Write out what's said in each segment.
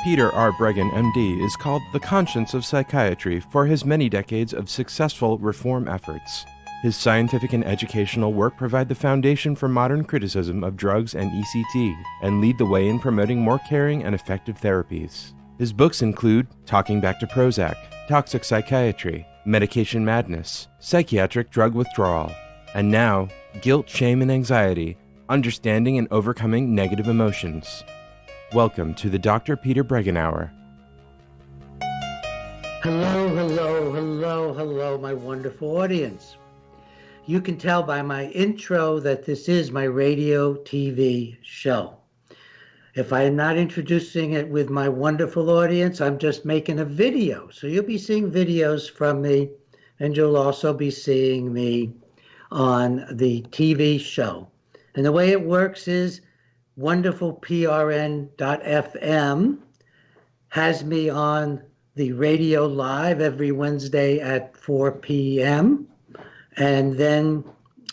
Peter R. Breggin, MD, is called the conscience of psychiatry for his many decades of successful reform efforts. His scientific and educational work provide the foundation for modern criticism of drugs and ECT, and lead the way in promoting more caring and effective therapies. His books include Talking Back to Prozac, Toxic Psychiatry, Medication Madness, Psychiatric Drug Withdrawal, and now, Guilt, Shame, and Anxiety, Understanding and Overcoming Negative Emotions. Welcome to the Dr. Peter Breggin Hour. Hello, my wonderful audience. You can tell by my intro that this is my radio TV show. If I am not introducing it with my wonderful audience, I'm just making a video. So you'll be seeing videos from me, and you'll also be seeing me on the TV show. And the way it works is wonderful PRN.FM has me on the radio live every Wednesday at 4 p.m. And then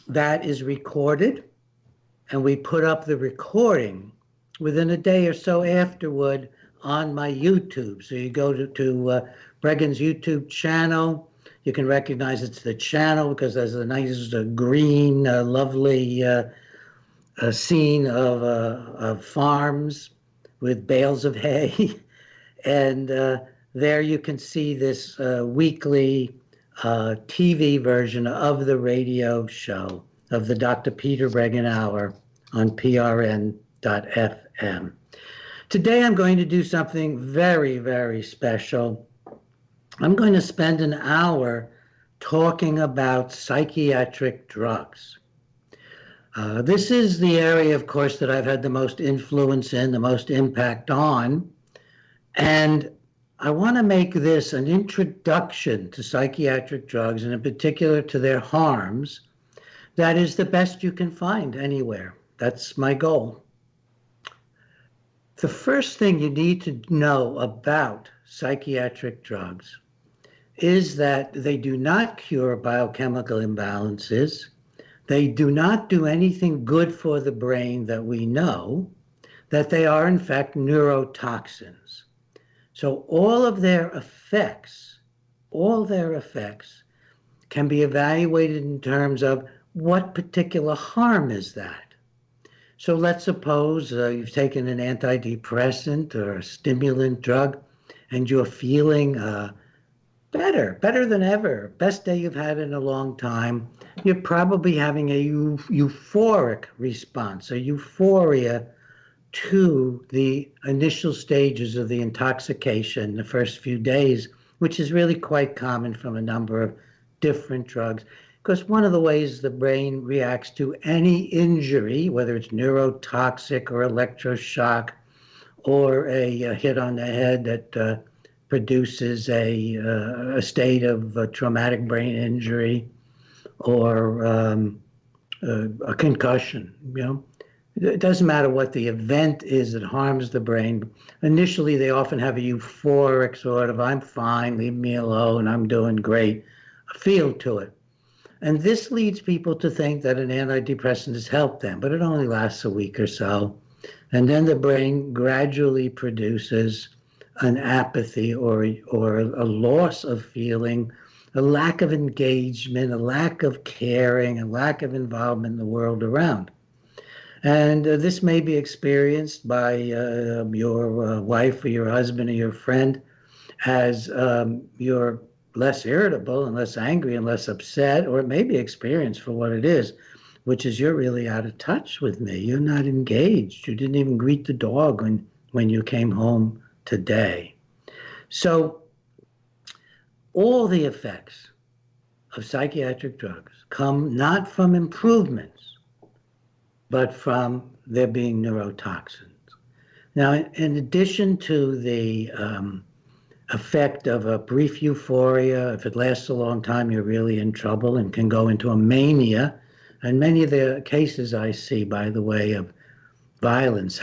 that is recorded, and we put up the recording within a day or so afterward on my YouTube. So you go to Breggin's YouTube channel. You can recognize it's the channel because there's a nice green, lovely scene of farms with bales of hay. And there you can see this weekly TV version of the radio show of the Dr. Peter Breggin Hour on PRN.FM. Today I'm going to do something very, very special. I'm going to spend an hour talking about psychiatric drugs. This is the area, of course, that I've had the most influence in, the most impact on, and I want to make this an introduction to psychiatric drugs, and in particular to their harms, that is the best you can find anywhere. That's my goal. The first thing you need to know about psychiatric drugs is that they do not cure biochemical imbalances. They do not do anything good for the brain that we know, that they are in fact neurotoxins. So all their effects can be evaluated in terms of what particular harm is that. So let's suppose you've taken an antidepressant or a stimulant drug and you're feeling better than ever, best day you've had in a long time. You're probably having a euphoric response, a euphoria to the initial stages of the intoxication, the first few days, which is really quite common from a number of different drugs. Because one of the ways the brain reacts to any injury, whether it's neurotoxic or electroshock or a hit on the head that produces a state of traumatic brain injury or a concussion, It doesn't matter what the event is that harms the brain. Initially, they often have a euphoric sort of, I'm fine, leave me alone, I'm doing great, feel to it. And this leads people to think that an antidepressant has helped them, but it only lasts a week or so. And then the brain gradually produces an apathy or a loss of feeling, a lack of engagement, a lack of caring, a lack of involvement in the world around. And this may be experienced by your wife or your husband or your friend as you're less irritable and less angry and less upset, or it may be experienced for what it is, which is you're really out of touch with me. You're not engaged. You didn't even greet the dog when you came home today. So all the effects of psychiatric drugs come not from improvements, but from there being neurotoxins. Now, in addition to the effect of a brief euphoria, if it lasts a long time, you're really in trouble and can go into a mania. And many of the cases I see, by the way, of violence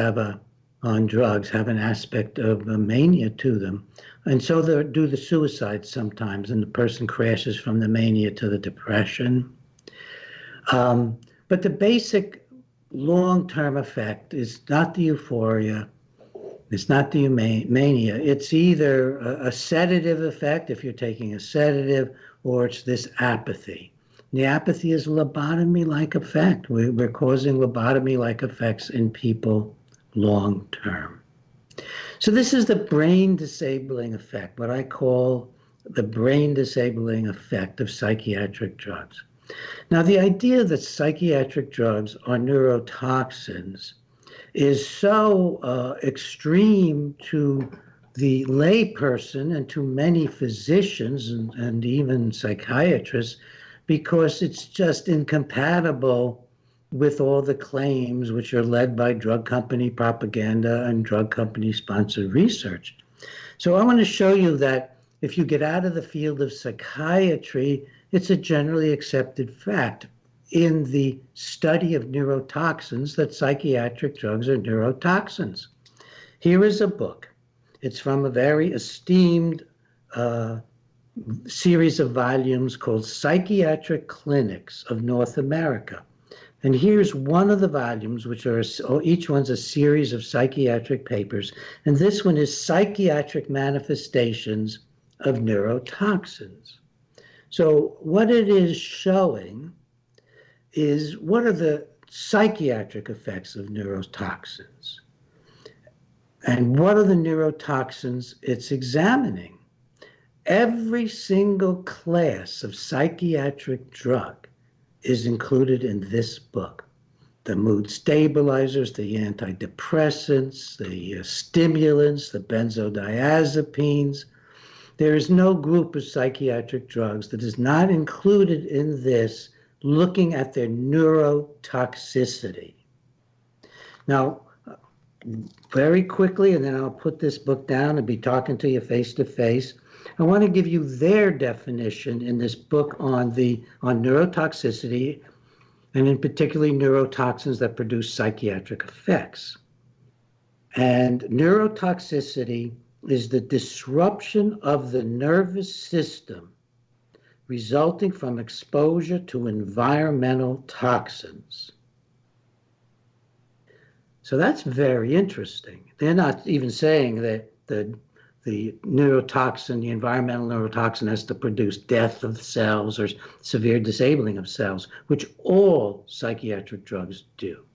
on drugs have an aspect of a mania to them. And so they do the suicide sometimes, and the person crashes from the mania to the depression. But the basic long-term effect is not the euphoria, It's not the mania. It's either a sedative effect, if you're taking a sedative, or it's this apathy. The apathy is a lobotomy-like effect. We're causing lobotomy-like effects in people long term. So this is the brain disabling effect, what I call the brain disabling effect of psychiatric drugs. Now, the idea that psychiatric drugs are neurotoxins is so extreme to the layperson and to many physicians and even psychiatrists, because it's just incompatible with all the claims which are led by drug company propaganda and drug company sponsored research. So I want to show you that if you get out of the field of psychiatry, it's a generally accepted fact in the study of neurotoxins that psychiatric drugs are neurotoxins. Here is a book. It's from a very esteemed series of volumes called Psychiatric Clinics of North America. And here's one of the volumes, which are each one's a series of psychiatric papers. And this one is Psychiatric Manifestations of Neurotoxins. So what it is showing is what are the psychiatric effects of neurotoxins? And what are the neurotoxins it's examining? Every single class of psychiatric drug is included in this book. The mood stabilizers, the antidepressants, the stimulants, the benzodiazepines. There is no group of psychiatric drugs that is not included in this, looking at their neurotoxicity. Now, very quickly, and then I'll put this book down and be talking to you face to face. I want to give you their definition in this book on neurotoxicity, and in particularly neurotoxins that produce psychiatric effects. And neurotoxicity is the disruption of the nervous system resulting from exposure to environmental toxins. So that's very interesting. They're not even saying that the neurotoxin, the environmental neurotoxin, has to produce death of cells or severe disabling of cells, which all psychiatric drugs do.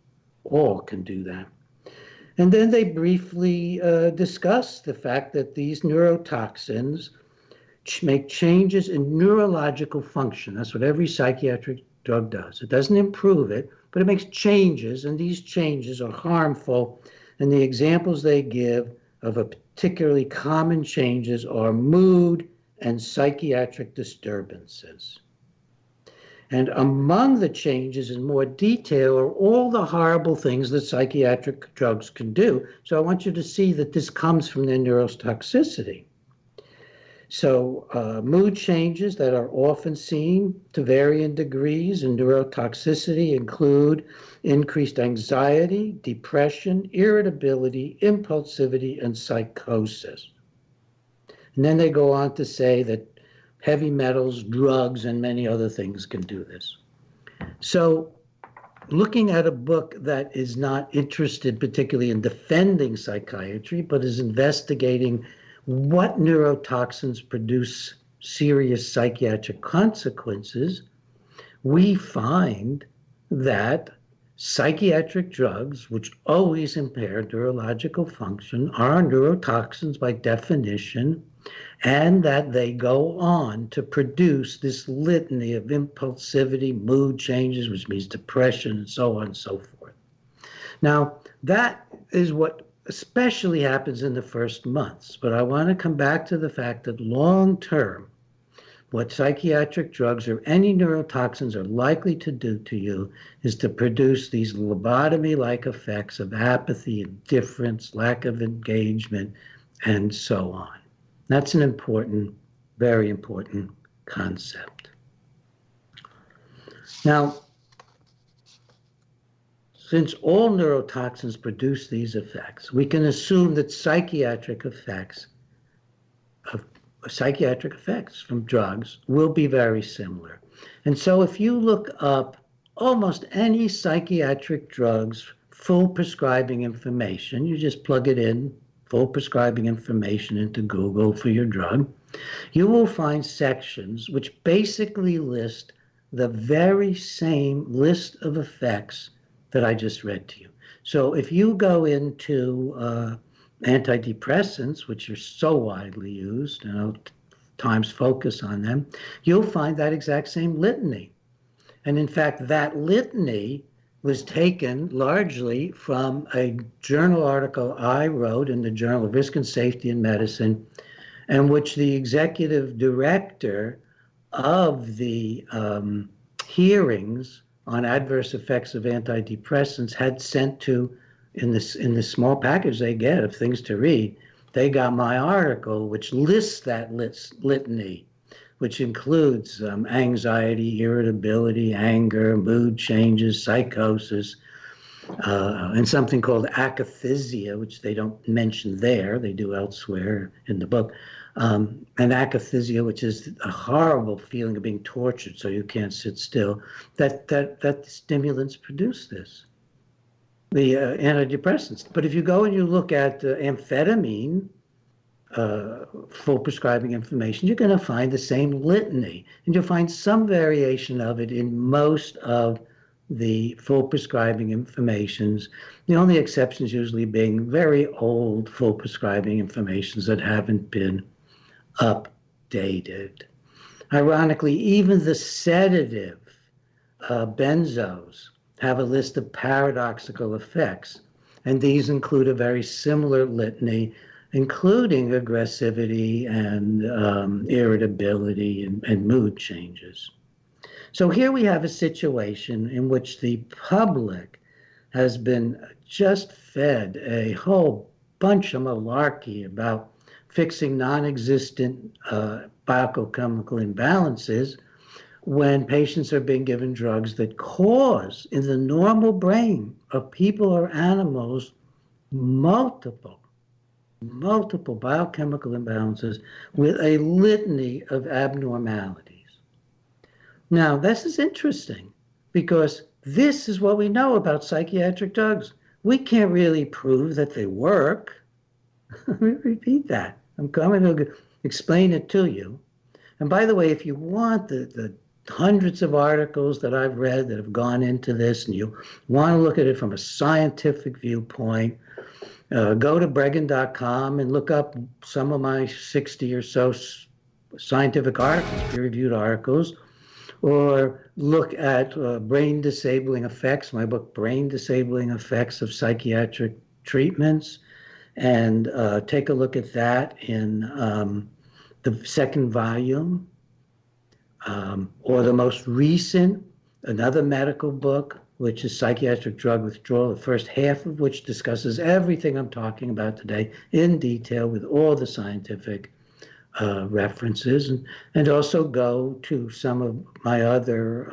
All can do that. And then they briefly discuss the fact that these neurotoxins make changes in neurological function. That's what every psychiatric drug does. It doesn't improve it, but it makes changes, and these changes are harmful. And the examples they give of a particularly common changes are mood and psychiatric disturbances. And among the changes in more detail are all the horrible things that psychiatric drugs can do. So I want you to see that this comes from their neurotoxicity. So mood changes that are often seen to varying degrees in neurotoxicity include increased anxiety, depression, irritability, impulsivity, and psychosis. And then they go on to say that heavy metals, drugs, and many other things can do this. So looking at a book that is not interested particularly in defending psychiatry, but is investigating what neurotoxins produce serious psychiatric consequences, we find that psychiatric drugs, which always impair neurological function, are neurotoxins by definition, and that they go on to produce this litany of impulsivity, mood changes, which means depression, and so on and so forth. Now, that is what especially happens in the first months, but I want to come back to the fact that long term, what psychiatric drugs or any neurotoxins are likely to do to you is to produce these lobotomy-like effects of apathy, indifference, lack of engagement, and so on. That's an important, very important concept. Now, since all neurotoxins produce these effects, we can assume that psychiatric effects from drugs will be very similar. And so if you look up almost any psychiatric drugs, full prescribing information, you just plug it in full prescribing information into Google for your drug, you will find sections which basically list the very same list of effects that I just read to you. So if you go into antidepressants, which are so widely used, Times focus on them, you'll find that exact same litany. And in fact, that litany was taken largely from a journal article I wrote in the Journal of Risk and Safety in Medicine, in which the executive director of the hearings on adverse effects of antidepressants had sent to, in this small package they get of things to read, they got my article, which lists that litany, which includes anxiety, irritability, anger, mood changes, psychosis, and something called akathisia, which they don't mention there, they do elsewhere in the book. And akathisia, which is a horrible feeling of being tortured so you can't sit still, that stimulants produce this, the antidepressants. But if you go and you look at amphetamine, full prescribing information, you're going to find the same litany, and you'll find some variation of it in most of the full prescribing informations, the only exceptions usually being very old full prescribing informations that haven't been updated. Ironically, even the sedative benzos have a list of paradoxical effects, and these include a very similar litany, including aggressivity and irritability and mood changes. So here we have a situation in which the public has been just fed a whole bunch of malarkey about fixing non-existent biochemical imbalances when patients are being given drugs that cause, in the normal brain of people or animals, multiple biochemical imbalances with a litany of abnormalities. Now, this is interesting because this is what we know about psychiatric drugs. We can't really prove that they work. Let me repeat that. I'm going to explain it to you. And by the way, if you want the hundreds of articles that I've read that have gone into this, and you want to look at it from a scientific viewpoint, go to Breggin.com and look up some of my 60 or so scientific articles, peer-reviewed articles, or look at Brain Disabling Effects, my book, Brain Disabling Effects of Psychiatric Treatments, and take a look at that in the second volume, or the most recent, another medical book, which is Psychiatric Drug Withdrawal, the first half of which discusses everything I'm talking about today in detail with all the scientific references, and also go to some of my other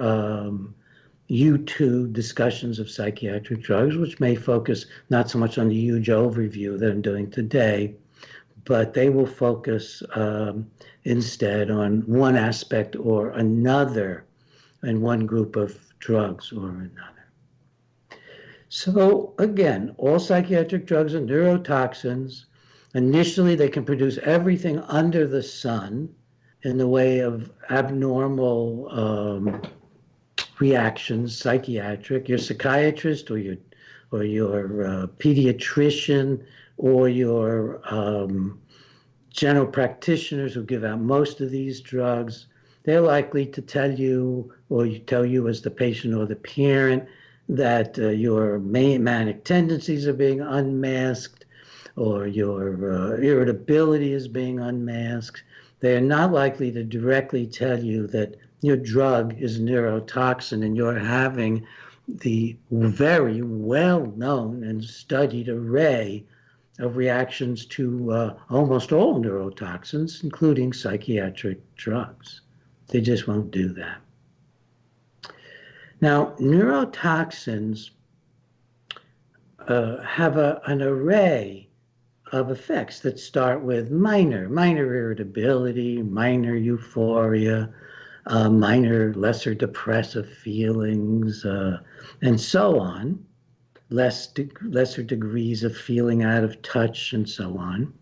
YouTube discussions of psychiatric drugs, which may focus not so much on the huge overview that I'm doing today, but they will focus instead on one aspect or another in one group of drugs or another. So again, all psychiatric drugs are neurotoxins. Initially, they can produce everything under the sun in the way of abnormal reactions, psychiatric. Your psychiatrist or your pediatrician or your general practitioners who give out most of these drugs, they're likely to tell you, or tell you as the patient or the parent, that your manic tendencies are being unmasked, or your irritability is being unmasked. They are not likely to directly tell you that your drug is a neurotoxin and you're having the very well-known and studied array of reactions to almost all neurotoxins, including psychiatric drugs. They just won't do that. Now, neurotoxins have an array of effects that start with minor irritability, minor euphoria, minor lesser depressive feelings, and so on. lesser degrees of feeling out of touch, and so on.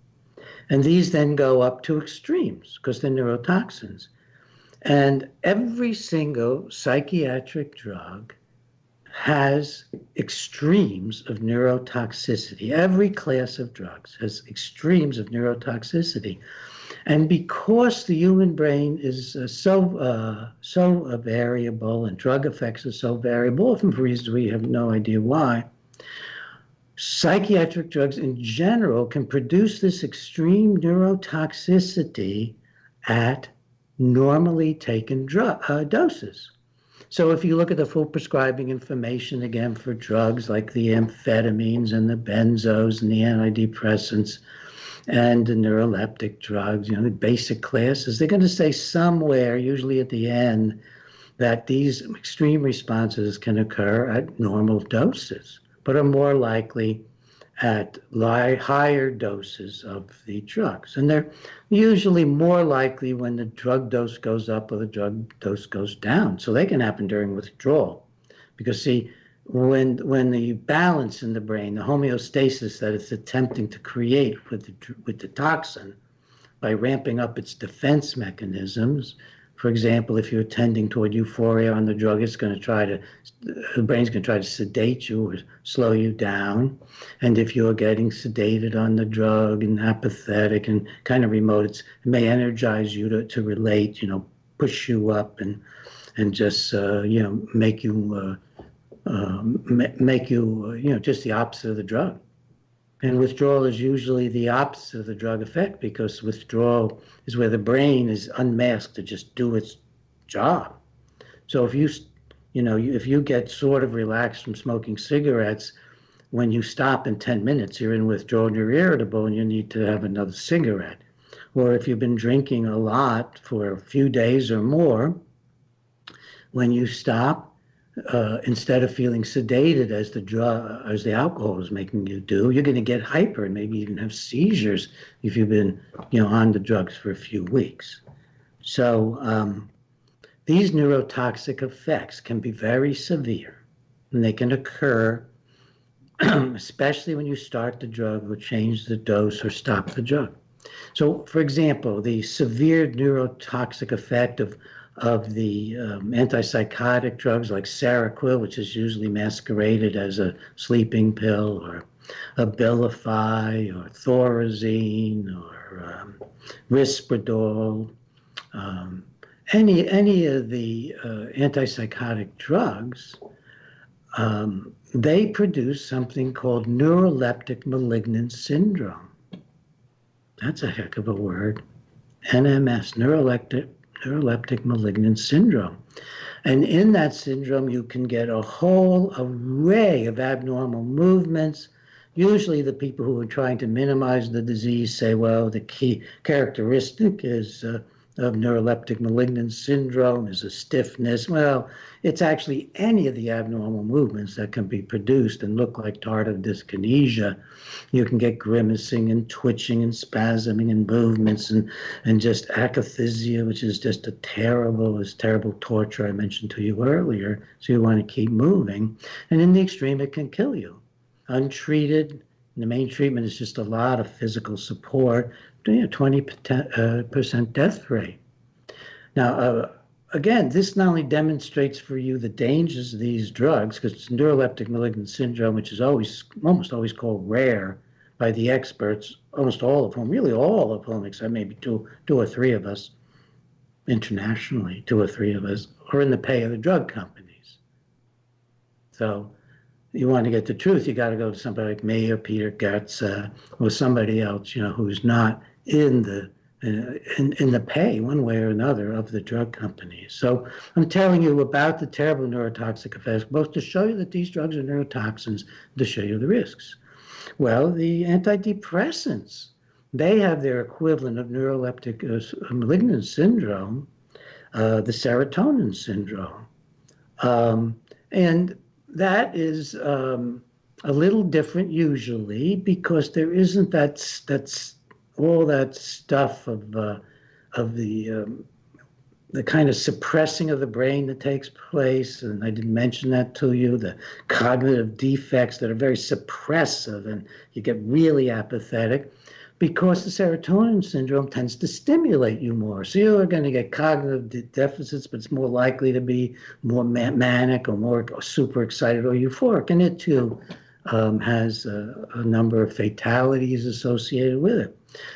And these then go up to extremes because they're neurotoxins. And every single psychiatric drug has extremes of neurotoxicity. Every class of drugs has extremes of neurotoxicity. And because the human brain is so variable, and drug effects are so variable, often for reasons we have no idea why, psychiatric drugs in general can produce this extreme neurotoxicity at normally taken doses. So if you look at the full prescribing information, again, for drugs like the amphetamines and the benzos and the antidepressants and the neuroleptic drugs, the basic classes, they're going to say somewhere, usually at the end, that these extreme responses can occur at normal doses, but are more likely at higher doses of the drugs. And they're usually more likely when the drug dose goes up or the drug dose goes down. So they can happen during withdrawal. Because see, when the balance in the brain, the homeostasis that it's attempting to create with the toxin by ramping up its defense mechanisms. For example, if you're tending toward euphoria on the drug, the brain's going to try to sedate you or slow you down. And if you're getting sedated on the drug and apathetic and kind of remote, it may energize you to relate, push you up and just, make you just the opposite of the drug. And withdrawal is usually the opposite of the drug effect, because withdrawal is where the brain is unmasked to just do its job. So if you get sort of relaxed from smoking cigarettes, when you stop in 10 minutes, you're in withdrawal and you're irritable and you need to have another cigarette. Or if you've been drinking a lot for a few days or more, when you stop, instead of feeling sedated as the alcohol is making you do, you're going to get hyper and maybe even have seizures if you've been, on the drugs for a few weeks. So these neurotoxic effects can be very severe, and they can occur, especially when you start the drug or change the dose or stop the drug. So, for example, the severe neurotoxic effect of the antipsychotic drugs like Seroquel, which is usually masqueraded as a sleeping pill, or Abilify, or Thorazine, or Risperdal, any of the antipsychotic drugs, they produce something called neuroleptic malignant syndrome. That's a heck of a word. NMS, neuroleptic malignant syndrome. And in that syndrome, you can get a whole array of abnormal movements. Usually the people who are trying to minimize the disease say, well, the key characteristic is of neuroleptic malignant syndrome is a stiffness. Well, it's actually any of the abnormal movements that can be produced and look like tardive dyskinesia. You can get grimacing and twitching and spasming and movements and just akathisia, which is just terrible torture I mentioned to you earlier. So you want to keep moving. And in the extreme, it can kill you. Untreated, the main treatment is just a lot of physical support, 20% death rate. Now, again, this not only demonstrates for you the dangers of these drugs, because it's neuroleptic malignant syndrome, which is almost always called rare by the experts, almost all of whom, except maybe two or three of us internationally, are in the pay of the drug companies. So you want to get the truth, you got to go to somebody like me or Peter Gertz or somebody else, who's not in the pay one way or another of the drug companies. So I'm telling you about the terrible neurotoxic effects, both to show you that these drugs are neurotoxins, to show you the risks. Well, the antidepressants, they have their equivalent of neuroleptic malignant syndrome, the serotonin syndrome. And that is a little different usually, because there isn't all that stuff of the the kind of suppressing of the brain that takes place, and I didn't mention that to you, the cognitive defects that are very suppressive, and you get really apathetic because the serotonin syndrome tends to stimulate you more. So you're going to get cognitive deficits, but it's more likely to be more manic or more super excited or euphoric. And it too has a number of fatalities associated with it.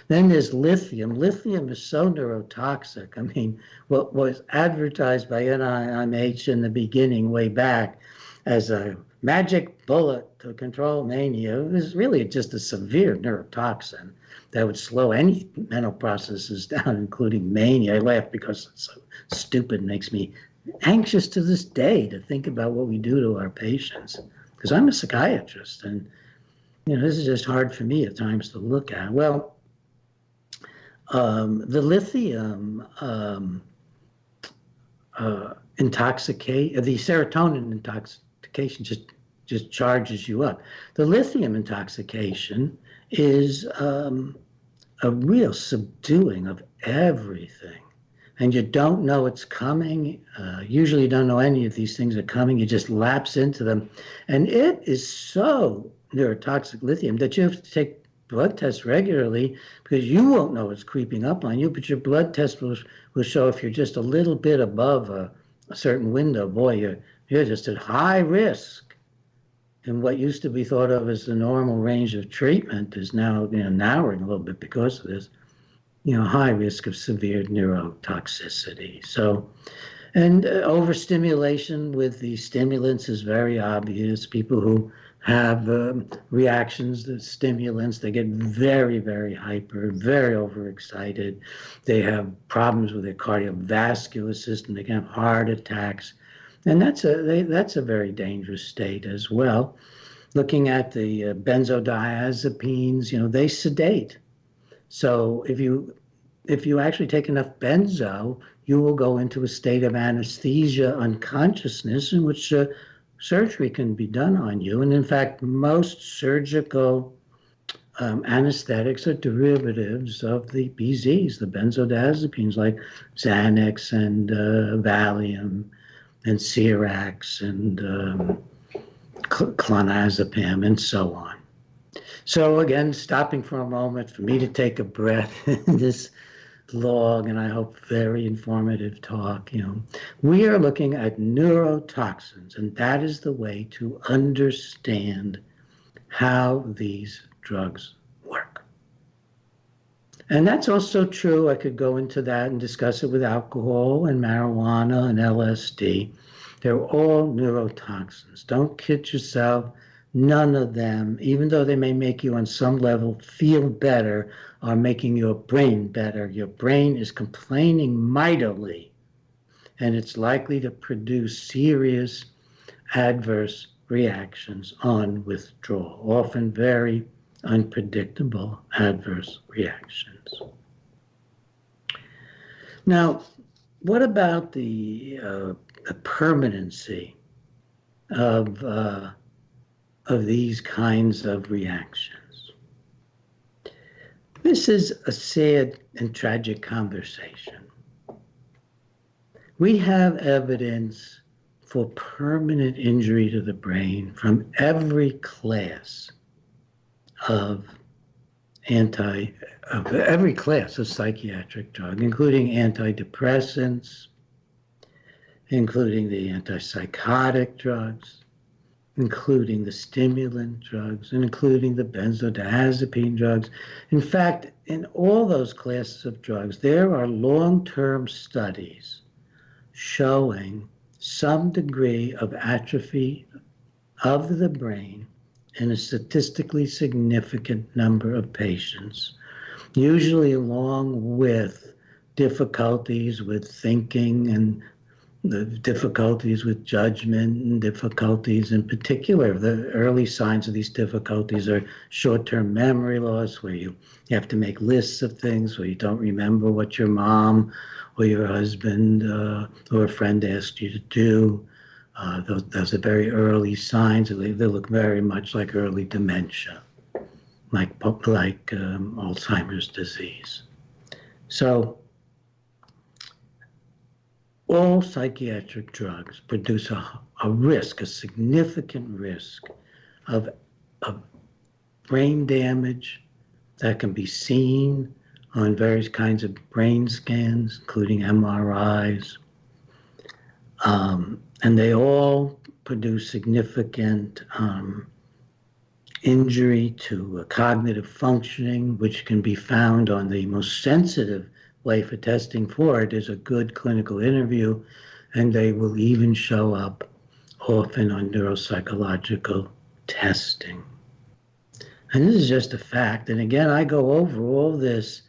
Then there's lithium. Lithium is so neurotoxic. I mean, what was advertised by NIMH in the beginning, way back, as a magic bullet to control mania, is really just a severe neurotoxin that would slow any mental processes down, including mania. I laugh because it's so stupid. It makes me anxious to this day to think about what we do to our patients. Because I'm a psychiatrist, and this is just hard for me at times to look at. Well, the lithium the serotonin intoxication just charges you up. The lithium intoxication is a real subduing of everything. And you don't know it's coming. Usually you don't know any of these things are coming. You just lapse into them. And it is so neurotoxic, lithium, that you have to take blood tests regularly because you won't know it's creeping up on you, but your blood test will show if you're just a little bit above a certain window, boy, you're just at high risk. And what used to be thought of as the normal range of treatment is now narrowing a little bit because of this. High risk of severe neurotoxicity. So, and overstimulation with the stimulants is very obvious. People who have reactions to stimulants, they get very, very hyper, very overexcited. They have problems with their cardiovascular system. They can have heart attacks. And that's a very dangerous state as well. Looking at the benzodiazepines, they sedate. So if you actually take enough benzo, you will go into a state of anesthesia unconsciousness in which surgery can be done on you. And in fact, most surgical anesthetics are derivatives of the BZs, the benzodiazepines, like Xanax and Valium and Cerax and clonazepam and so on. So again, stopping for a moment for me to take a breath in this long and I hope very informative talk. We are looking at neurotoxins, and that is the way to understand how these drugs work. And that's also true. I could go into that and discuss it with alcohol and marijuana and LSD. They're all neurotoxins. Don't kid yourself. None of them, even though they may make you on some level feel better, are making your brain better. Your brain is complaining mightily, and it's likely to produce serious adverse reactions on withdrawal, often very unpredictable adverse reactions. Now, what about the permanency of these kinds of reactions? This is a sad and tragic conversation. We have evidence for permanent injury to the brain from every class of every class of psychiatric drug, including antidepressants, including the antipsychotic drugs, including the stimulant drugs, and including the benzodiazepine drugs. In fact, in all those classes of drugs, there are long-term studies showing some degree of atrophy of the brain in a statistically significant number of patients, usually along with difficulties with thinking and the difficulties with judgment and difficulties in particular. The early signs of these difficulties are short-term memory loss, where you have to make lists of things, where you don't remember what your mom or your husband or a friend asked you to do. Those are very early signs. They look very much like early dementia, like Alzheimer's disease. So All psychiatric drugs produce a significant risk of, of brain damage that can be seen on various kinds of brain scans, including MRIs. And they all produce significant injury to cognitive functioning, which can be found on the most sensitive way for testing for it is a good clinical interview, and they will even show up often on neuropsychological testing. And this is just a fact. And again, I go over all this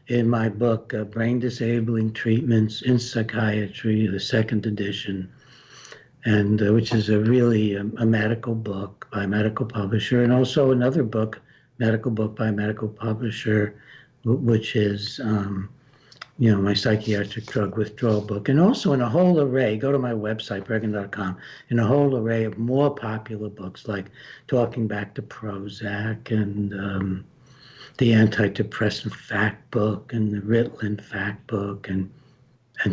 in my book, Brain Disabling Treatments in Psychiatry, the second edition, and which is a really a medical book by a medical publisher, and also another book, medical book by a medical publisher, which is my psychiatric drug withdrawal book, and also in a whole array, go to my website, Breggin.com, in a whole array of more popular books like Talking Back to Prozac and the Antidepressant Fact Book and the Ritalin Fact Book and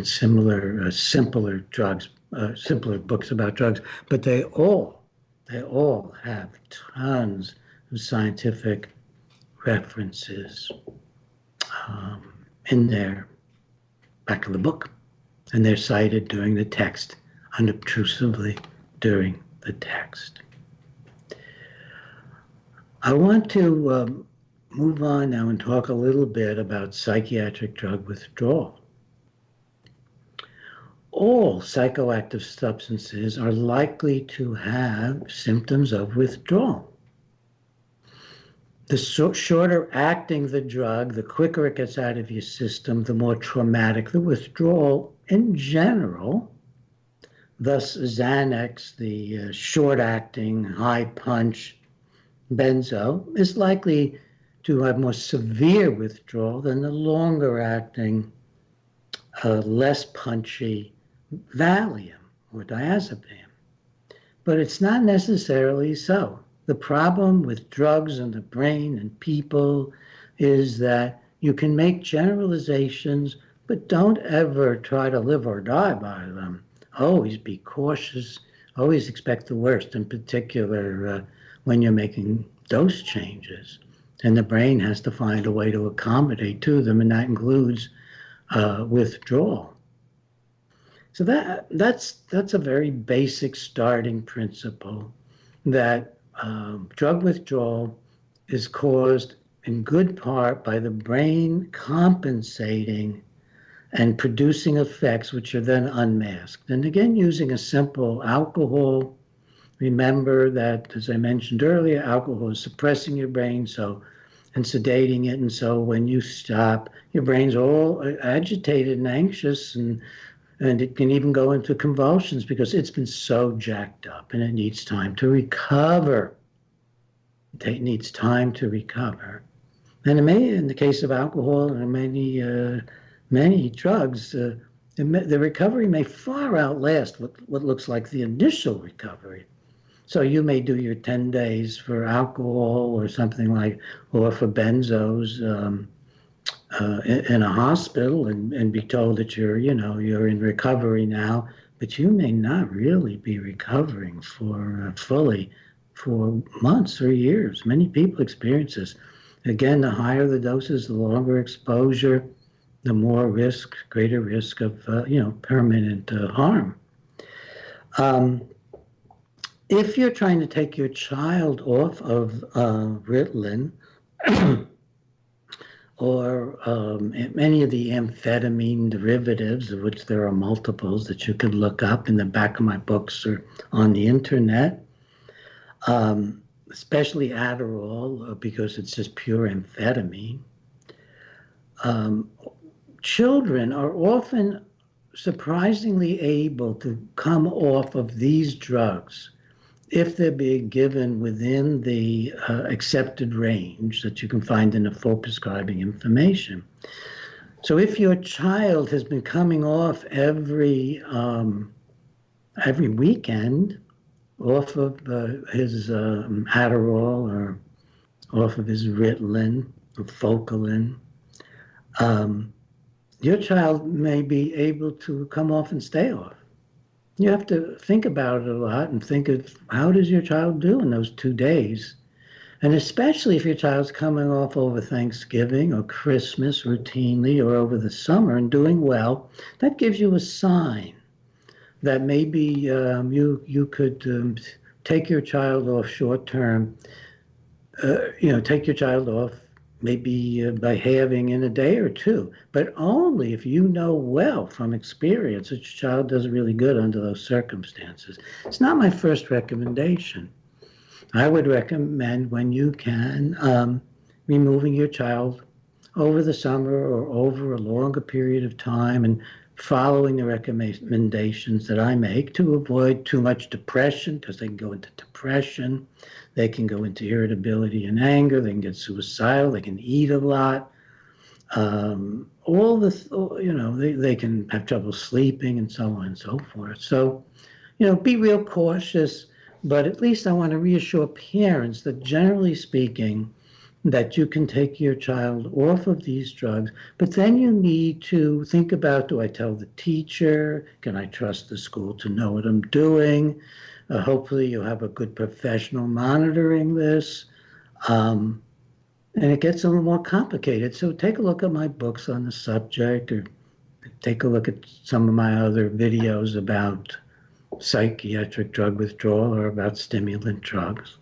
similar simpler drugs, simpler books about drugs, but they all have tons of scientific references in their back of the book, and they're cited during the text, unobtrusively during the text. I want to move on now and talk a little bit about psychiatric drug withdrawal. All psychoactive substances are likely to have symptoms of withdrawal. The shorter acting the drug, the quicker it gets out of your system, the more traumatic the withdrawal in general. Thus, Xanax, the short-acting, high-punch benzo, is likely to have more severe withdrawal than the longer-acting, less punchy Valium or diazepam. But it's not necessarily so. The problem with drugs and the brain and people is that you can make generalizations, but don't ever try to live or die by them. Always be cautious, always expect the worst, in particular when you're making dose changes. And the brain has to find a way to accommodate to them, and that includes withdrawal. So that's a very basic starting principle, that drug withdrawal is caused in good part by the brain compensating and producing effects which are then unmasked. And again, using a simple alcohol, remember that, as I mentioned earlier, alcohol is suppressing your brain and sedating it, and so when you stop, your brain's all agitated and anxious, and it can even go into convulsions because it's been so jacked up and it needs time to recover. It needs time to recover. And in the case of alcohol and many drugs, the recovery may far outlast what looks like the initial recovery. So you may do your 10 days for alcohol or something like, or for benzos, in a hospital and be told that you're in recovery now, but you may not really be recovering fully for months or years. Many people experience this. Again, the higher the doses, the longer exposure, the more risk, greater risk of permanent harm. If you're trying to take your child off of Ritalin, or any of the amphetamine derivatives, of which there are multiples that you could look up in the back of my books or on the internet, especially Adderall, because it's just pure amphetamine. Children are often surprisingly able to come off of these drugs if they're being given within the accepted range that you can find in the full prescribing information. So if your child has been coming off every weekend off of his Adderall or off of his Ritalin or Focalin, your child may be able to come off and stay off. You have to think about it a lot and think of how does your child do in those 2 days? And especially if your child's coming off over Thanksgiving or Christmas routinely or over the summer and doing well, that gives you a sign that maybe you could take your child off short term, take your child off maybe by halving in a day or two, but only if you know well from experience that your child does really good under those circumstances. It's not my first recommendation. I would recommend when you can removing your child over the summer or over a longer period of time and following the recommendations that I make to avoid too much depression, because they can go into depression, they can go into irritability and anger, they can get suicidal, they can eat a lot, they can have trouble sleeping and so on and so forth. So, be real cautious, but at least I want to reassure parents that generally speaking, that you can take your child off of these drugs, but then you need to think about, do I tell the teacher? Can I trust the school to know what I'm doing? Hopefully you'll have a good professional monitoring this. And it gets a little more complicated. So take a look at my books on the subject, or take a look at some of my other videos about psychiatric drug withdrawal or about stimulant drugs.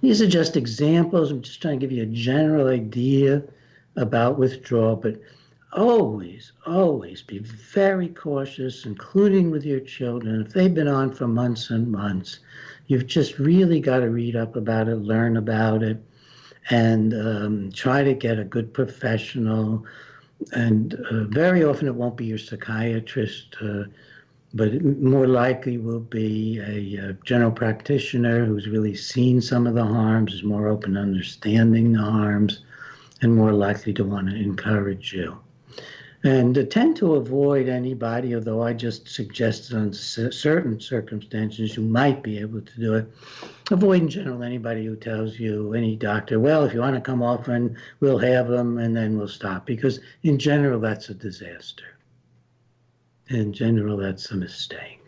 These are just examples. I'm just trying to give you a general idea about withdrawal, but always, always be very cautious, including with your children. If they've been on for months and months, you've just really got to read up about it, learn about it, and try to get a good professional. And very often it won't be your psychiatrist, but it more likely will be a general practitioner who's really seen some of the harms, is more open to understanding the harms, and more likely to want to encourage you. And tend to avoid anybody, although I just suggested on certain circumstances you might be able to do it. Avoid in general anybody who tells you, any doctor, well, if you want to come off and we'll have them and then we'll stop, because in general that's a disaster. In general, that's a mistake,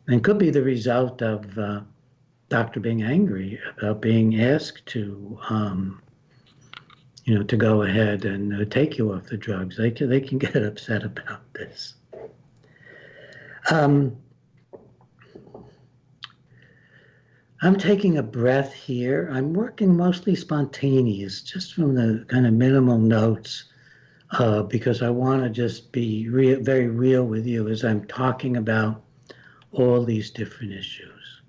and could be the result of doctor being angry about being asked to, to go ahead and take you off the drugs. They can get upset about this. I'm taking a breath here. I'm working mostly spontaneous, just from the kind of minimal notes. Because I want to just be very real with you as I'm talking about all these different issues.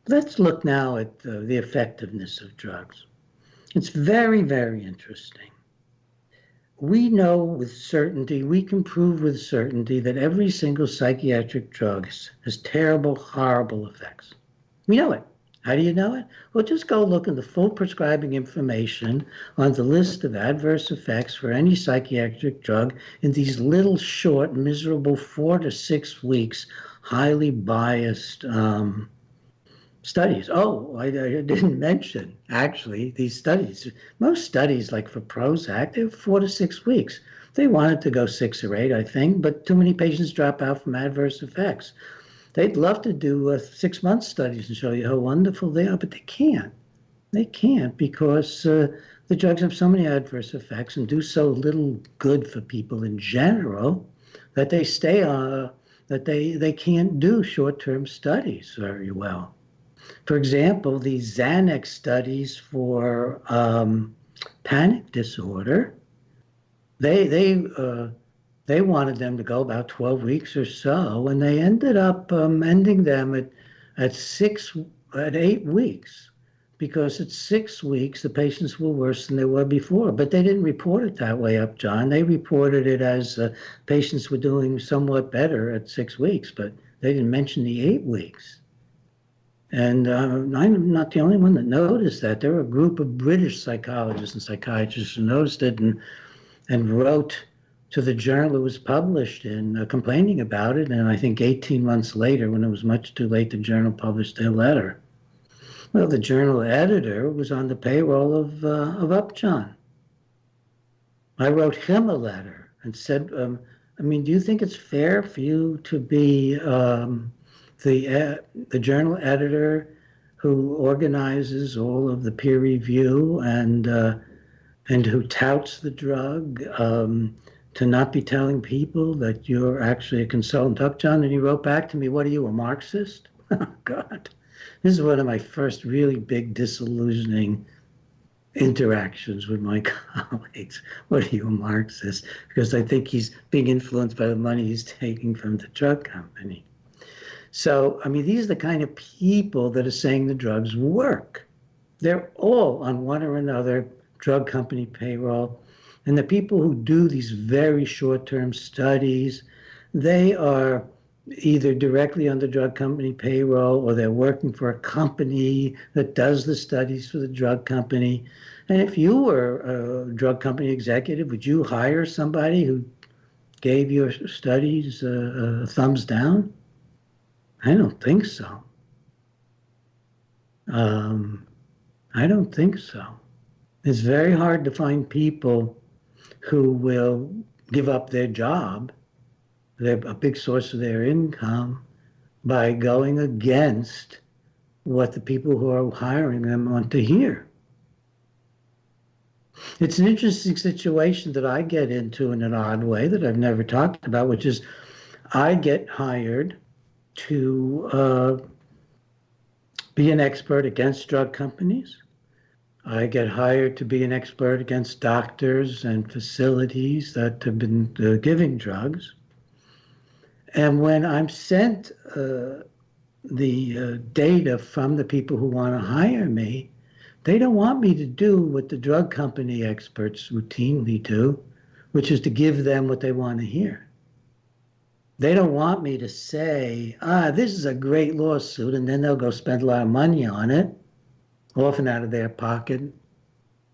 Let's look now at the effectiveness of drugs. It's very, very interesting. We know with certainty, we can prove with certainty that every single psychiatric drug has terrible, horrible effects. We know it. How do you know it? Well, just go look at the full prescribing information on the list of adverse effects for any psychiatric drug in these little short, miserable 4 to 6 weeks, highly biased studies. Oh, I didn't mention, actually, these studies. Most studies, like for Prozac, they're 4 to 6 weeks. They wanted to go 6 or 8, I think, but too many patients drop out from adverse effects. They'd love to do 6-month studies and show you how wonderful they are, but they can't. They can't because the drugs have so many adverse effects and do so little good for people in general that they stay on, that they can't do short-term studies very well. For example, the Xanax studies for panic disorder, they wanted them to go about 12 weeks or so, and they ended up ending them at 8 weeks, because at 6 weeks the patients were worse than they were before. But they didn't report it that way, John. They reported it as patients were doing somewhat better at 6 weeks, but they didn't mention the 8 weeks. And I'm not the only one that noticed that. There were a group of British psychologists and psychiatrists who noticed it and wrote to the journal it was published in, complaining about it. And I think 18 months later, when it was much too late, the journal published their letter. Well, the journal editor was on the payroll of Upjohn. I wrote him a letter and said, I mean, do you think it's fair for you to be the journal editor who organizes all of the peer review and who touts the drug, to not be telling people that you're actually a consultant upjohn? And he wrote back to me, what are you, a Marxist? Oh, God. This is one of my first really big disillusioning interactions with my colleagues. What are you, a Marxist? Because I think he's being influenced by the money he's taking from the drug company. So, I mean, these are the kind of people that are saying the drugs work. They're all on one or another drug company payroll. And the people who do these very short-term studies, they are either directly on the drug company payroll or they're working for a company that does the studies for the drug company. And if you were a drug company executive, would you hire somebody who gave your studies a thumbs down? I don't think so. I don't think so. It's very hard to find people who will give up their job, they're a big source of their income, by going against what the people who are hiring them want to hear. It's an interesting situation that I get into in an odd way that I've never talked about, which is I get hired to be an expert against drug companies. I get hired to be an expert against doctors and facilities that have been giving drugs. And when I'm sent the data from the people who want to hire me, they don't want me to do what the drug company experts routinely do, which is to give them what they want to hear. They don't want me to say, this is a great lawsuit, and then they'll go spend a lot of money on it, often out of their pocket,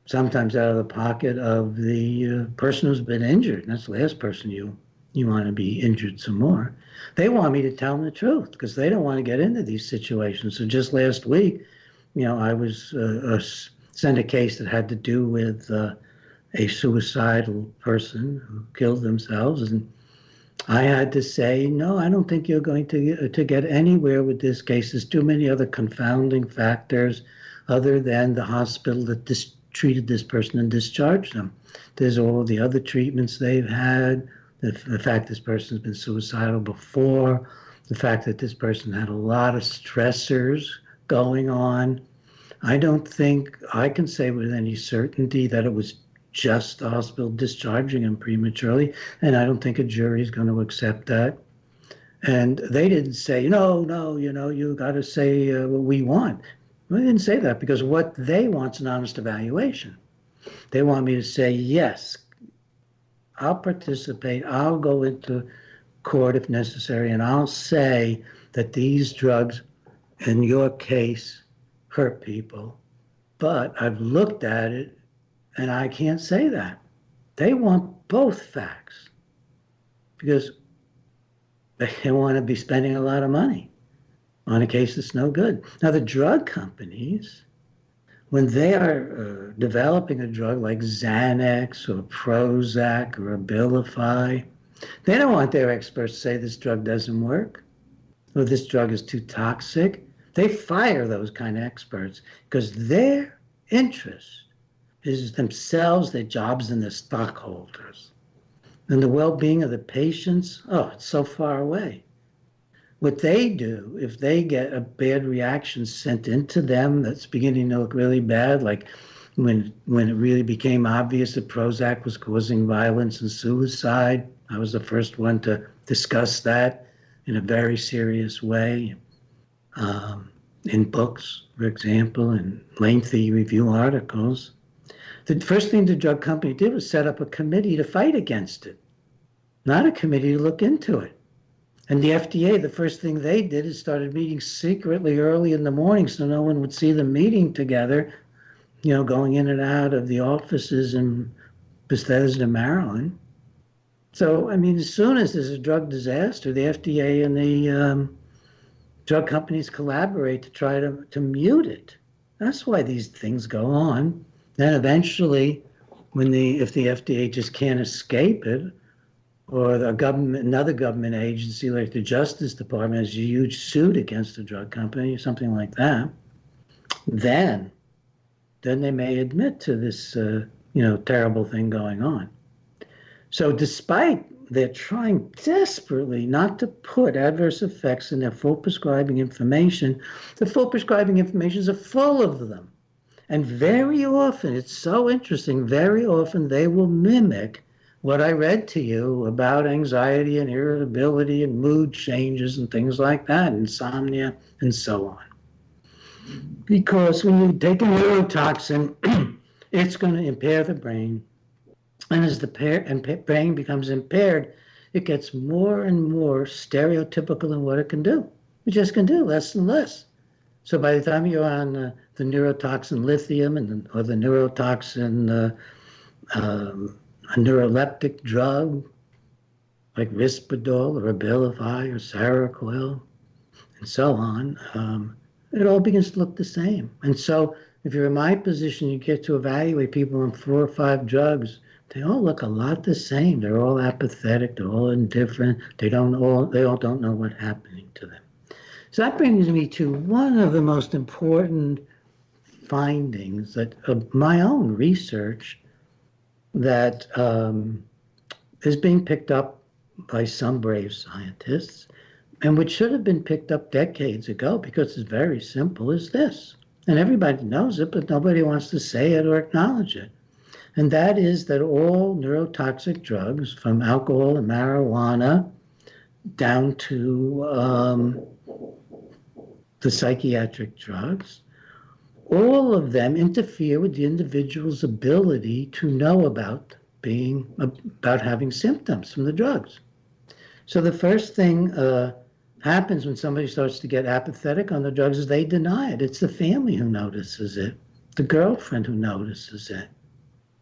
sometimes out of the pocket of the person who's been injured. And that's the last person you want to be injured some more. They want me to tell them the truth because they don't want to get into these situations. So just last week, I was sent a case that had to do with a suicidal person who killed themselves, and I had to say, no, I don't think you're going to get anywhere with this case. There's too many other confounding factors other than the hospital that treated this person and discharged them. There's all the other treatments they've had, the fact this person's been suicidal before, the fact that this person had a lot of stressors going on. I don't think I can say with any certainty that it was just the hospital discharging him prematurely, and I don't think a jury is going to accept that. And they didn't say, no, you got to say what we want. Well, they didn't say that because what they want is an honest evaluation. They want me to say, yes, I'll participate, I'll go into court if necessary, and I'll say that these drugs, in your case, hurt people. But I've looked at it, and I can't say that. They want both facts because they want to be spending a lot of money on a case that's no good. Now, the drug companies, when they are developing a drug like Xanax or Prozac or Abilify, they don't want their experts to say this drug doesn't work or this drug is too toxic. They fire those kind of experts because their interest is themselves, their jobs, and their stockholders. And the well-being of the patients, it's so far away. What they do, if they get a bad reaction sent into them that's beginning to look really bad, like when it really became obvious that Prozac was causing violence and suicide, I was the first one to discuss that in a very serious way. In books, for example, in lengthy review articles. The first thing the drug company did was set up a committee to fight against it, not a committee to look into it. And the FDA, the first thing they did is started meeting secretly early in the morning so no one would see them meeting together, going in and out of the offices in Bethesda, Maryland. So, as soon as there's a drug disaster, the FDA and the drug companies collaborate to try to mute it. That's why these things go on. Then eventually, if the FDA just can't escape it, or the government, another government agency like the Justice Department has a huge suit against a drug company, something like that, then they may admit to this, terrible thing going on. So despite they're trying desperately not to put adverse effects in their full prescribing information, the full prescribing informations are full of them. And very often, it's so interesting, very often they will mimic what I read to you about anxiety and irritability and mood changes and things like that, insomnia and so on. Because when you take a neurotoxin, it's going to impair the brain. And as the brain becomes impaired, it gets more and more stereotypical in what it can do. It just can do less and less. So by the time you're on the neurotoxin lithium or the neurotoxin, a neuroleptic drug like Risperdal or Abilify or Seroquel and so on, it all begins to look the same. And so if you're in my position, you get to evaluate people on 4 or 5 drugs. They all look a lot the same. They're all apathetic. They're all indifferent. They all don't know what's happening to them. So that brings me to one of the most important findings of my own research that is being picked up by some brave scientists, and which should have been picked up decades ago because it's very simple, is this. And everybody knows it, but nobody wants to say it or acknowledge it. And that is that all neurotoxic drugs, from alcohol and marijuana down to the psychiatric drugs, all of them interfere with the individual's ability to know about having symptoms from the drugs. So the first thing happens when somebody starts to get apathetic on the drugs is they deny it. It's the family who notices it, the girlfriend who notices it.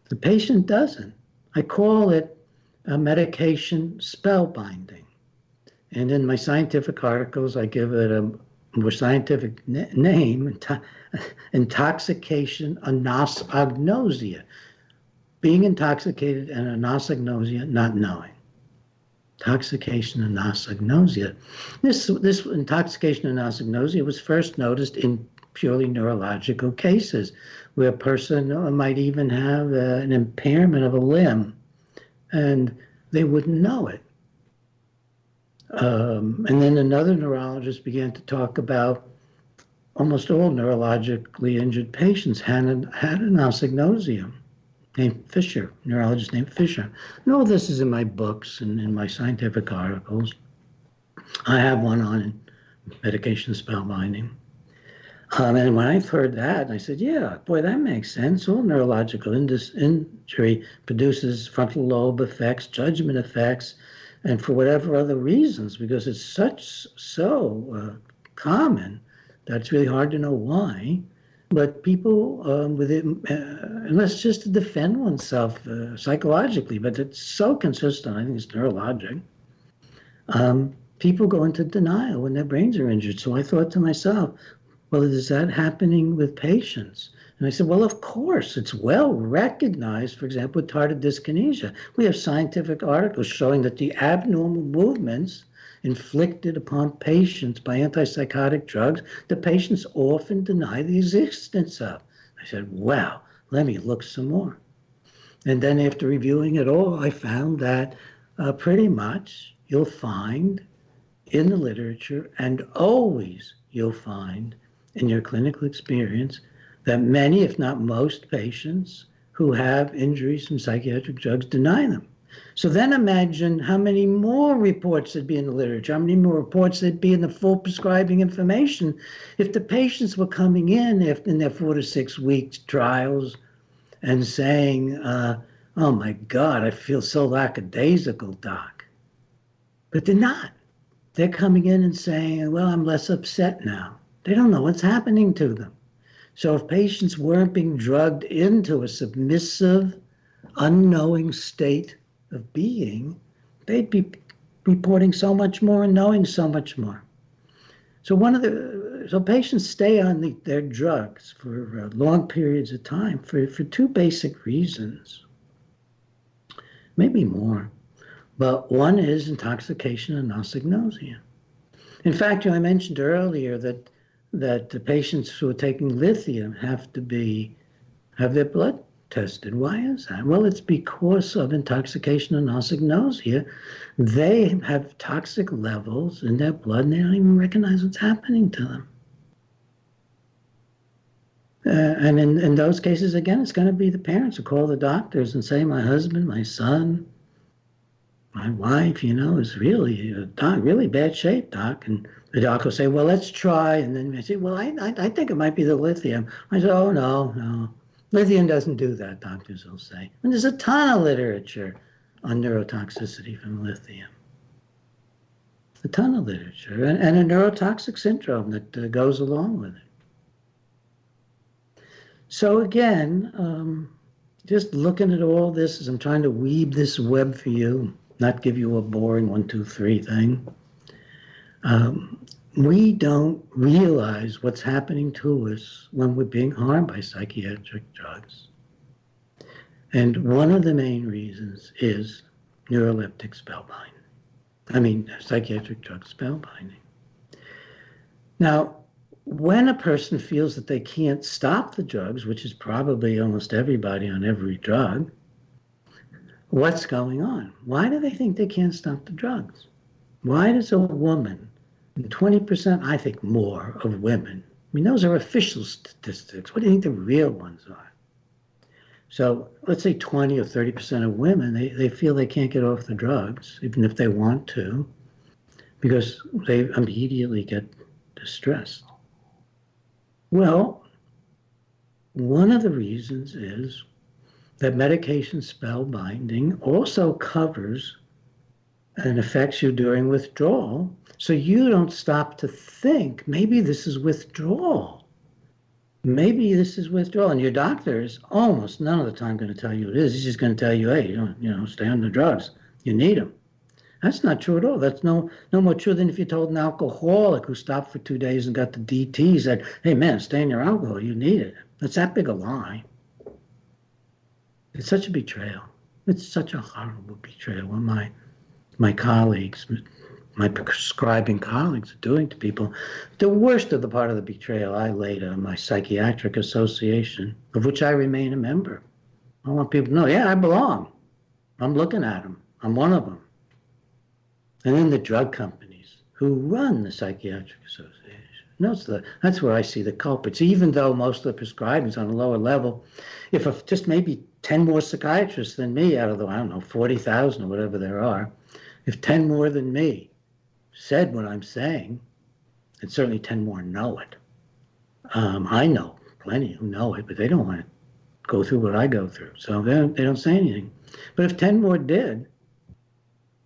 The patient doesn't. I call it a medication spellbinding. And in my scientific articles, I give it a more scientific name, intoxication anosognosia. Being intoxicated and anosognosia, not knowing. Intoxication anosognosia. This intoxication anosognosia was first noticed in purely neurological cases, where a person might even have an impairment of a limb, and they wouldn't know it. And then another neurologist began to talk about almost all neurologically injured patients had anosognosia, named Fisher, neurologist named Fisher. And all this is in my books and in my scientific articles. I have one on medication spellbinding. And when I heard that, I said, yeah, boy, that makes sense. All neurological injury produces frontal lobe effects, judgment effects, and for whatever other reasons, because it's so common that it's really hard to know why. But people with it, unless just to defend oneself psychologically, but it's so consistent, I think it's neurologic. People go into denial when their brains are injured. So I thought to myself, well, is that happening with patients? And I said, well, of course, it's well recognized, for example, with tardive dyskinesia. We have scientific articles showing that the abnormal movements inflicted upon patients by antipsychotic drugs, the patients often deny the existence of. I said, wow, let me look some more. And then after reviewing it all, I found that pretty much you'll find in the literature, and always you'll find in your clinical experience, that many, if not most patients who have injuries from psychiatric drugs deny them. So then imagine how many more reports there'd be in the literature, how many more reports there'd be in the full prescribing information if the patients were coming in their 4 to 6 week trials and saying, oh my God, I feel so lackadaisical, doc. But they're not. They're coming in and saying, well, I'm less upset now. They don't know what's happening to them. So if patients weren't being drugged into a submissive, unknowing state of being, they'd be reporting so much more and knowing so much more. So patients stay on their drugs for long periods of time for 2 basic reasons, maybe more. But one is intoxication and anosognosia. In fact, I mentioned earlier that the patients who are taking lithium have their blood tested. Why is that? Well, it's because of intoxication and anosognosia. They have toxic levels in their blood and they don't even recognize what's happening to them. And in those cases, again, it's going to be the parents who call the doctors and say, my husband, my son, my wife, is really, doc, really bad shape, doc. And the doc will say, well, let's try. And then they say, well, I think it might be the lithium. I say, oh, no. Lithium doesn't do that, doctors will say. And there's a ton of literature on neurotoxicity from lithium. A ton of literature. And a neurotoxic syndrome that goes along with it. So again, just looking at all this as I'm trying to weave this web for you, not give you a boring 1, 2, 3 thing. We don't realize what's happening to us when we're being harmed by psychiatric drugs. And one of the main reasons is neuroleptic psychiatric drug spellbinding. Now, when a person feels that they can't stop the drugs, which is probably almost everybody on every drug, what's going on? Why do they think they can't stop the drugs? Why does a woman, and 20%, I think more, of women, those are official statistics. What do you think the real ones are? So let's say 20 or 30% of women, they feel they can't get off the drugs, even if they want to, because they immediately get distressed. Well, one of the reasons is that medication spellbinding also covers and affects you during withdrawal, so you don't stop to think, maybe this is withdrawal. Maybe this is withdrawal. And your doctor is almost none of the time going to tell you it is. He's just going to tell you, hey, stay on the drugs. You need them. That's not true at all. That's no more true than if you told an alcoholic who stopped for 2 days and got the DT, said, hey, man, stay on your alcohol. You need it. That's that big a lie. It's such a betrayal. It's such a horrible betrayal. What my colleagues, my prescribing colleagues are doing to people. The worst of the part of the betrayal I laid on my psychiatric association, of which I remain a member. I want people to know, yeah, I belong. I'm looking at them. I'm one of them. And then the drug companies who run the Psychiatric Association. That's where I see the culprits. Even though most of the prescribing is on a lower level, if just maybe 10 more psychiatrists than me out of the, 40,000 or whatever there are, if 10 more than me said what I'm saying, and certainly 10 more know it. I know plenty who know it, but they don't want to go through what I go through. So they don't say anything. But if 10 more did,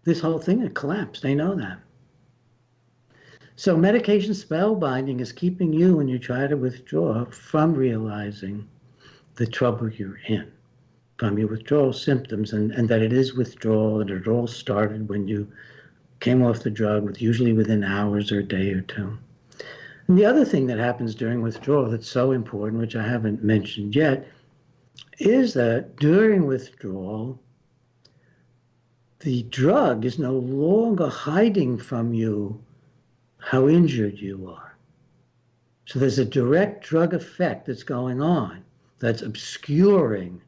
this whole thing would collapse. They know that. So medication spellbinding is keeping you, when you try to withdraw, from realizing the trouble you're in, from your withdrawal symptoms, and that it is withdrawal, and it all started when you came off the drug, usually within hours or a day or two. And the other thing that happens during withdrawal that's so important, which I haven't mentioned yet, is that during withdrawal, the drug is no longer hiding from you how injured you are. So there's a direct drug effect that's going on that's obscuring.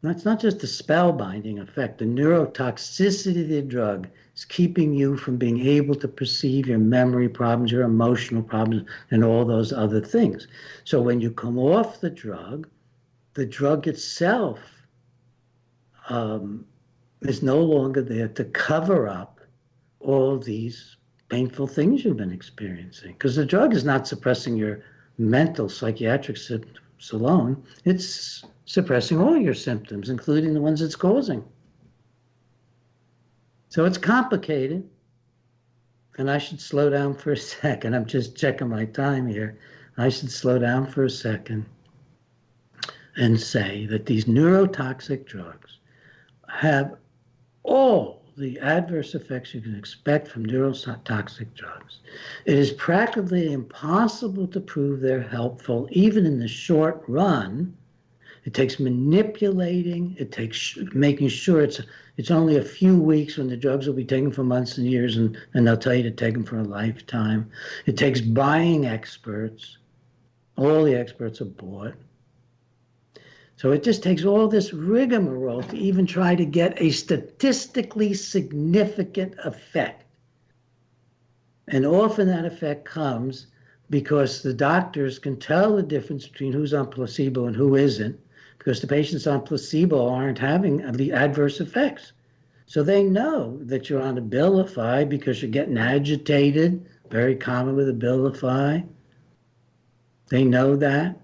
That's not just the spellbinding effect. The neurotoxicity of the drug is keeping you from being able to perceive your memory problems, your emotional problems, and all those other things. So when you come off the drug itself is no longer there to cover up all these painful things you've been experiencing. Because the drug is not suppressing your mental psychiatric symptoms alone. It's suppressing all your symptoms, including the ones it's causing. So it's complicated. And I should slow down for a second. I'm just checking my time here. I should slow down for a second and say that these neurotoxic drugs have all the adverse effects you can expect from neurotoxic drugs. It is practically impossible to prove they're helpful, even in the short run, It takes manipulating. It takes making sure it's only a few weeks when the drugs will be taken for months and years, and they'll tell you to take them for a lifetime. It takes buying experts. All the experts are bought. So it just takes all this rigmarole to even try to get a statistically significant effect. And often that effect comes because the doctors can tell the difference between who's on placebo and who isn't, because the patients on placebo aren't having the adverse effects. So they know that you're on Abilify because you're getting agitated, very common with Abilify. They know that.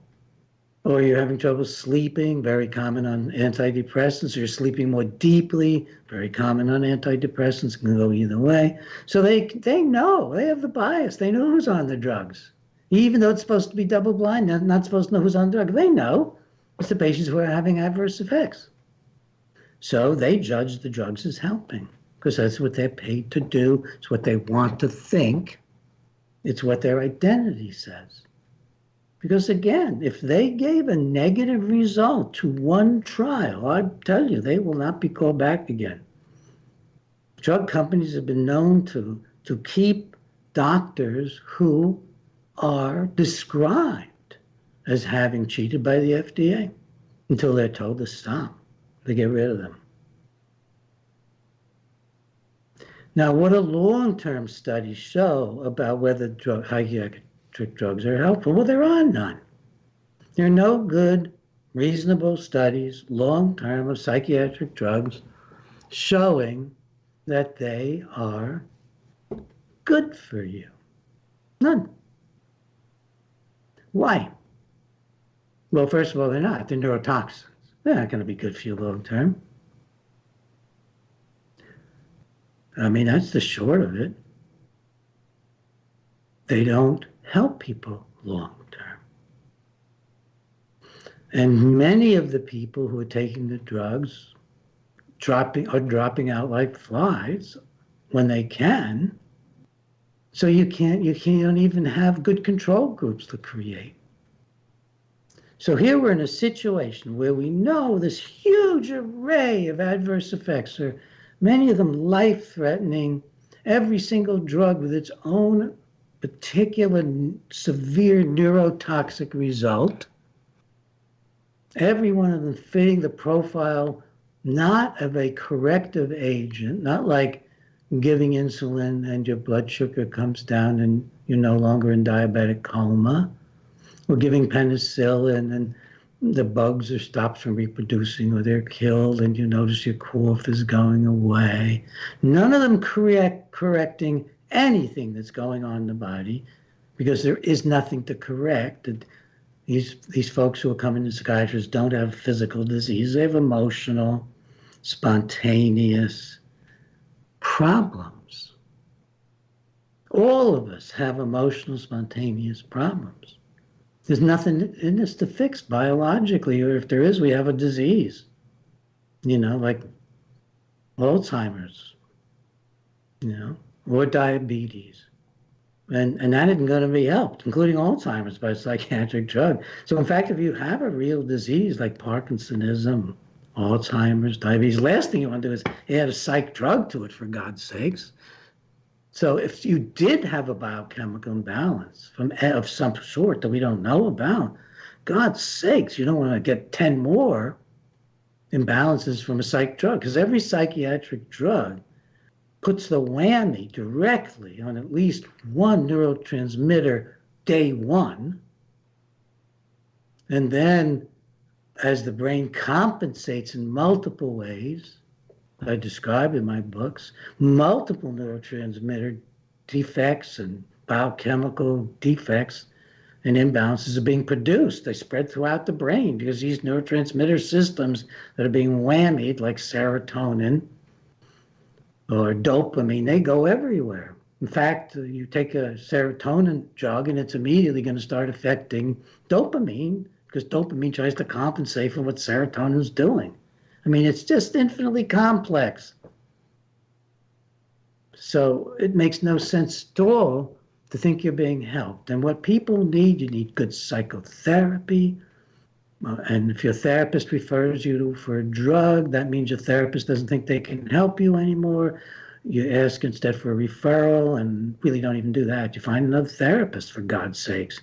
Or you're having trouble sleeping, very common on antidepressants, or you're sleeping more deeply, very common on antidepressants, can go either way. So they know, they have the bias, they know who's on the drugs. Even though it's supposed to be double blind, they're not supposed to know who's on the drug. They know it's the patients who are having adverse effects. So they judge the drugs as helping, because that's what they're paid to do, it's what they want to think, it's what their identity says. Because again, if they gave a negative result to one trial, I tell you, they will not be called back again. Drug companies have been known to keep doctors who are described as having cheated by the FDA until they're told to stop. They get rid of them. Now, what do long-term studies show about whether psychiatric drugs are helpful? Well, there are none. There are no good, reasonable studies, long-term, of psychiatric drugs showing that they are good for you. None. Why? Well, first of all, they're not. They're neurotoxins. They're not going to be good for you long-term. I mean, that's the short of it. They don't help people long-term. And many of the people who are taking the drugs are dropping out like flies when they can. So you can't even have good control groups to create. So here we're in a situation where we know this huge array of adverse effects are, many of them life-threatening, every single drug with its own particular severe neurotoxic result, every one of them fitting the profile not of a corrective agent, not like giving insulin and your blood sugar comes down and you're no longer in diabetic coma, or giving penicillin and the bugs are stopped from reproducing or they're killed and you notice your cough is going away. None of them correcting anything that's going on in the body, because there is nothing to correct. These folks who are coming to psychiatrists don't have physical disease. They have emotional, spontaneous problems. All of us have emotional, spontaneous problems. There's nothing in this to fix biologically, or if there is, we have a disease, like Alzheimer's, or diabetes. And that isn't going to be helped, including Alzheimer's, by a psychiatric drug. So in fact, if you have a real disease like Parkinsonism, Alzheimer's, diabetes, the last thing you want to do is add a psych drug to it, for God's sakes. So if you did have a biochemical imbalance of some sort that we don't know about, God's sakes, you don't want to get 10 more imbalances from a psych drug, because every psychiatric drug puts the whammy directly on at least one neurotransmitter day one. And then as the brain compensates in multiple ways, I describe in my books, multiple neurotransmitter defects and biochemical defects and imbalances are being produced. They spread throughout the brain because these neurotransmitter systems that are being whammied, like serotonin or dopamine, they go everywhere. In fact, you take a serotonin drug and it's immediately going to start affecting dopamine, because dopamine tries to compensate for what serotonin is doing. I mean, it's just infinitely complex. So it makes no sense at all to think you're being helped. And what people need, you need good psychotherapy, And if your therapist refers you for a drug, that means your therapist doesn't think they can help you anymore. You ask instead for a referral and really don't even do that. You find another therapist, for God's sakes.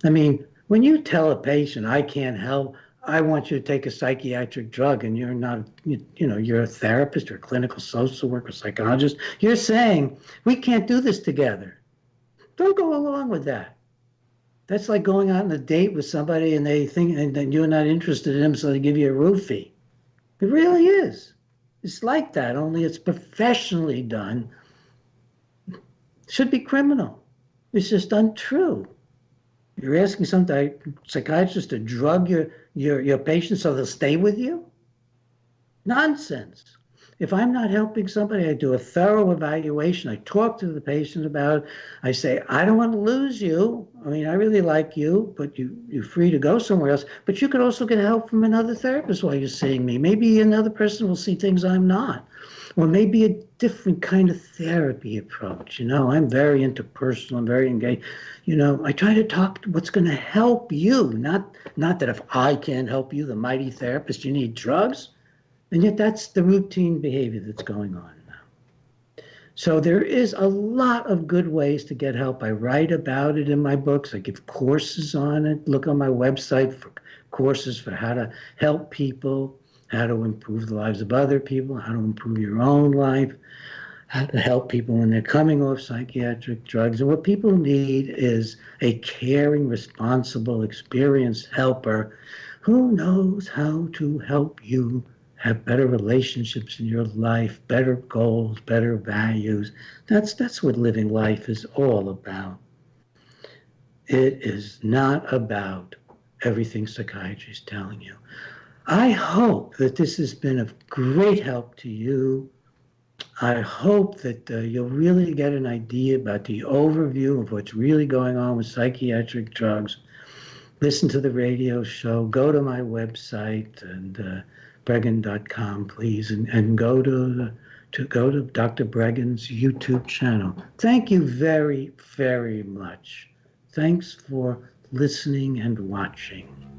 I mean, when you tell a patient, I can't help, I want you to take a psychiatric drug, and you're not, you're a therapist or a clinical social worker, psychologist, you're saying, we can't do this together. Don't go along with that. That's like going out on a date with somebody and they think and then you're not interested in them, so they give you a roofie. It really is. It's like that, only it's professionally done. It should be criminal. It's just untrue. You're asking some psychiatrist to drug your patient so they'll stay with you? Nonsense. If I'm not helping somebody, I do a thorough evaluation. I talk to the patient about it. I say, I don't want to lose you. I mean, I really like you, but you're free to go somewhere else. But you could also get help from another therapist while you're seeing me. Maybe another person will see things I'm not. Or maybe a different kind of therapy approach. I'm very interpersonal. I'm very engaged. I try to talk to what's going to help you. Not that if I can't help you, the mighty therapist, you need drugs. And yet that's the routine behavior that's going on now. So there is a lot of good ways to get help. I write about it in my books. I give courses on it. Look on my website for courses for how to help people, how to improve the lives of other people, how to improve your own life, how to help people when they're coming off psychiatric drugs. And what people need is a caring, responsible, experienced helper who knows how to help you have better relationships in your life, better goals, better values. That's what living life is all about. It is not about everything psychiatry is telling you. I hope that this has been of great help to you. I hope that you'll really get an idea about the overview of what's really going on with psychiatric drugs. Listen to the radio show, go to my website and Breggin.com, please, and go to Dr. Breggin's YouTube channel. Thank you very, very much. Thanks for listening and watching.